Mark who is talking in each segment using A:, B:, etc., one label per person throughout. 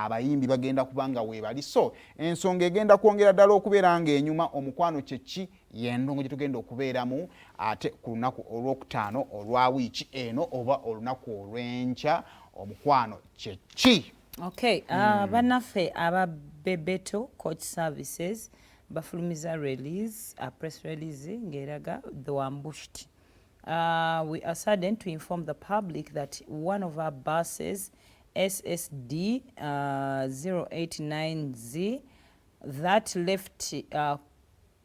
A: abayimbi bagenda kubanga weebali. So ensonga egenda kwongera ddala okubeera ng'enyuma. Omukwano kye ki y'endongo gye tugenda okubeeramu ate ku lunaku olwokutaano olwa wiiki eno oba olunaku olw'enkya. Omukwano kye ki?
B: Okay, bannaffe aba Bebeto Coach Services bafulumiza release, a press release ng'eraga they were ambushed. We are saddened to inform the public that one of our buses, SSD 089Z, that left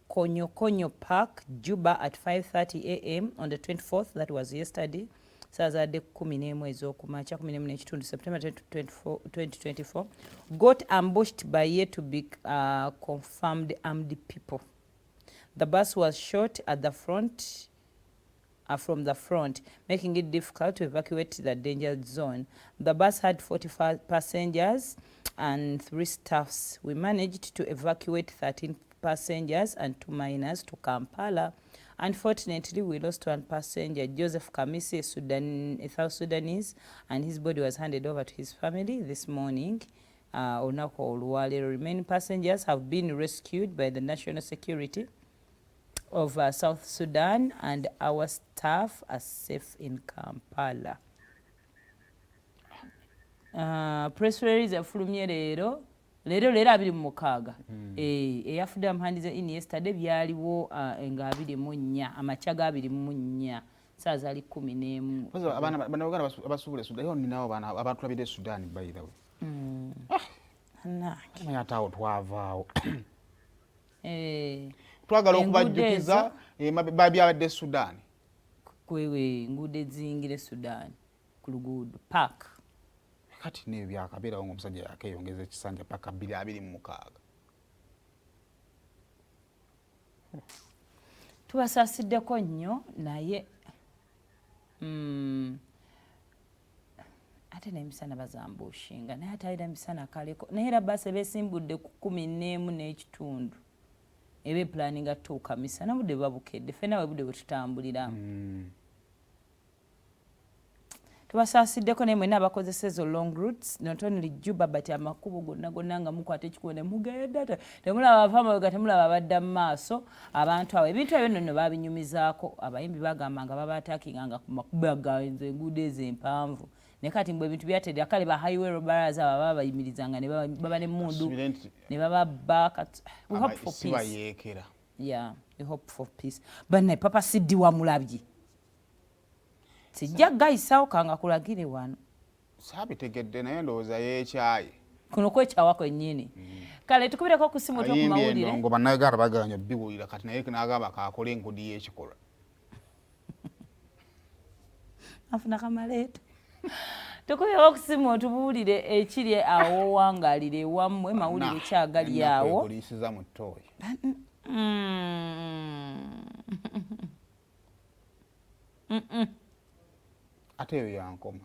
B: Konyo Park, Juba at 5:30 a.m. on the 24th, that was yesterday, Sazade 11 ez'okumakya 14 September 2024, got ambushed by yet to be confirmed armed people. The bus was shot at the front, from the front, making it difficult to evacuate the danger zone. The bus had 45 passengers and 3 staffs. We managed to evacuate 13 passengers and 2 minors to Kampala. Unfortunately, we lost 1 passenger, Joseph Kamisi, a South Sudanese, and his body was handed over to his family this morning. Remaining passengers have been rescued by the national security of South Sudan, and our staff are safe in Kampala. Press release efulumye leero 26 eyafudde amuhandize in yesterday byaliwo nga 24 amakya ga 24 saa zaali 11.
A: Abaana Uganda abasuubula Sudan yo ninawo baana abantu labide Sudan by the way. Yataawo twavaawo twagala okubajjukiza babyabadde Sudan
B: kwewe nguudo ezingire Sudan ku luguudo park
A: kati ne byakabeerawo ng'omusajja yakeyongeza ekisanja paka 26.
B: Tubasasiddeko nnyo naye ate n'emisana bazambushinga naye ate ayira emisana kaleko naye era basi beesimbudde ku 11:30 ebe planning atuuka misana budde babukedde ffenna we budde bwe tutambuliramu. Tubasasiddeko naye mwenna abakozesa ezo long routes not only Juba but amakubo gonna nga mukwata ekikubo ne mugenda temulaba abavamawega temulaba abadda mu maaso abantu abo ebintu ebyo nno babinyumizaako abayimbi bagamba nga babataakinga ku makubo agaenze enguudo ezo empanvu ne kati mbwe ebintu byatedde akale ba highway robbers baba bayimirizanga ne baba n'emmundu ne baba back. We hope for peace. Yeah, we hope for peace. Banne papa Siddi wa mulabye sijja gayisawo kanga kulagire wano
A: saabitegedde naye ndowooza yeekyaye
B: kuno kwekyawa kwennyini. Kale tukubireko ku simu to ku mawulire
A: ngo bannayuganda baganya biwulira kati naye n'agamba kaakole enkudi y'ekikolwa
B: afuna kamaleeto. Tukubireko ku simu otubuulire ekiri awo wangalire ewammwe mawulire kyagali awo
A: kulisiza mu ttooyi. Ate eyo yankoma.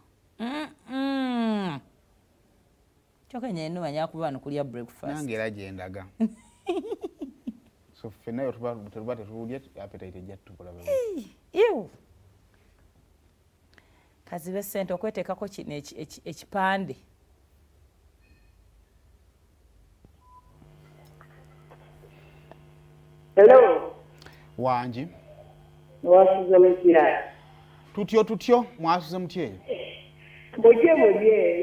B: Kyokka nnyini manya kuba wano kulya breakfast.
A: Nange era gye ndaga. So ffenna yo tuba tetuwulye appetite ejja tukulaba.
B: Kazibe ssente okweteekako kino ekipande.
C: Hello.
A: Wangi.
C: Mwasuze mutya.
A: Tutyo mwasuze mutya eyo.
C: Mujje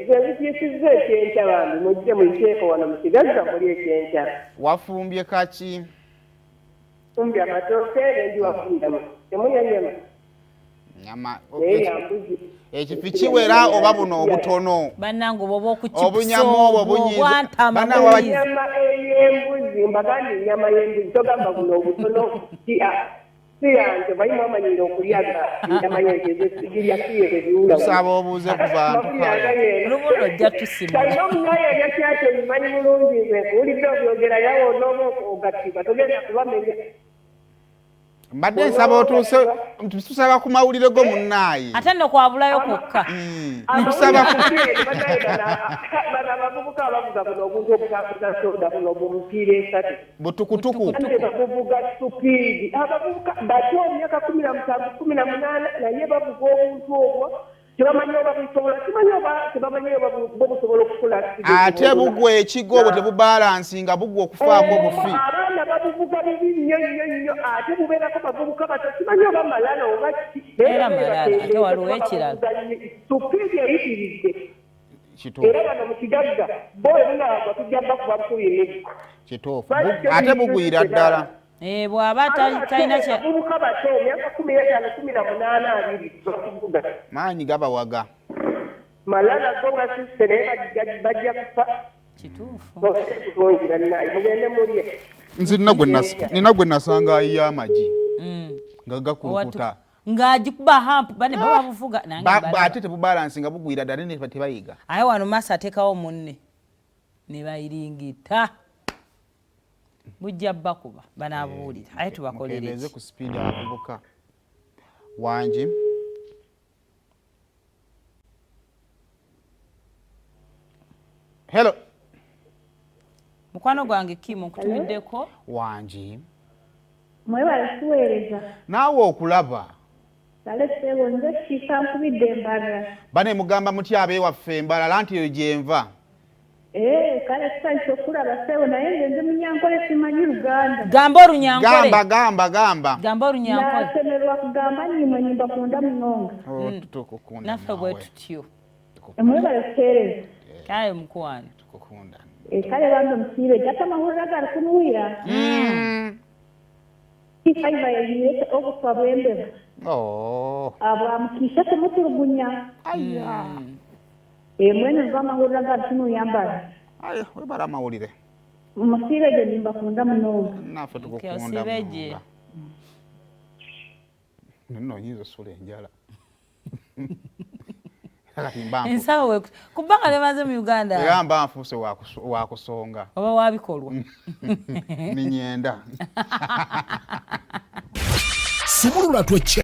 C: ebyekizza ekyenkya bambi mujje muyiteeko wano mu kigaza muli ekyenkya.
A: Wafumbye kaki?
C: Fumbye amatooke n'endi wafundamu. Temulya nnyama?
A: Nyama.
C: Ekifi
A: kiwera oba buno obutono.
B: Bannange oba okukipusa
A: obunyama obwo bunyiza.
C: Ennyama ey'embuzi mbagandi ennyama y'embuzi togamba buno obutono siyanze bayimu amanyire okulyaga ennyama y'entegirya kiye ebiwula.
A: Tusaba obuuze ku bantu.
B: Lubuno ojja tusimu.
C: Kalina omunaye yakyakyo obimanyi bulungi nze nkuwulidde obyogera yawo n'oba ogattibwa togenda kubamenya.
A: Mbadde nsaba otuuse tusaba ku mawulire go munnaayi.
B: Ate nno kwabulayo kokka.
A: Tusaba
C: abavubuka abavuga buno obuntu obutambuza soda buno obumupiira esatu.
A: Butukutuku.
C: Bavuga supiidi. Abavubuka bati emyaka 17 18 naye bavuga obuntu obwo tebamanyi oba busobola simanyi oba tebamanyi oba busobola okukula
A: ate bugwa ekigo obwo tebubalansinga bugwa okufaako bufi
C: abaana babuvuga bibi nnyo ate bubeerako bavubuka bato simanyi oba malala oba
B: era malala ate waliwo ekirala
C: supiri eyitiridde era bano mu kigagga boebunaagwa tujja bakuba bukuyineko
A: kituufu ate bugwira ddala
B: bw'aba talina
C: bavubuka bato emyaka 15-18 bakuvuga
A: maanyi gabawaga
C: malala go nga sisite naye bajja kufa
B: kituufu
C: tulungira naye mugende mulye
A: nze nina gwe nasanga ayiya amagi nga gakulukuta
B: ng'agikuba hampu bane baba buvuga
A: ate tebubalansinga bugwira ddala ne tebayiga
B: aye wano maaso ateekawo munne ne bayiringita bujja bakuba banaabuwulira aye tubakolereze
A: ku sipiidi abavubuka wangi hello
B: mukwano gwange kimu nkutumiddeko
A: wangi
D: mwebale tuweereza
A: naawe okulaba
D: kale sebo nze kiika nkubidde embalala
A: bane mugamba mutya abeewaffe embalala nti eyo gyenva
D: kale tusalisa okulaba sebo naye nze munyankole simanyi luganda
B: gamba olunyankole
A: gamba
B: olunyankole
D: nasemerwa kugamba nimwe nimba kunda munonga
B: naffe bwe tutyo
D: mwebale tuteereza
B: kale mukwano
D: kale bambe musiibe jata mahulira gali kunuwira ifaiva yeyirete obuswa bw'embeba abwamukisha kumutulugunya mwene lwamahulira gali kunuyambala
A: webala amawulire
D: musiibe gye nimba kunda munonga
A: naffe tukukunda munonga nino oyinza osula enjala
B: ensawo kubanga lemaze mu Uganda
A: era mba nfuuse wakusonga
B: oba wabikolwa
A: ninyenda
E: Simulula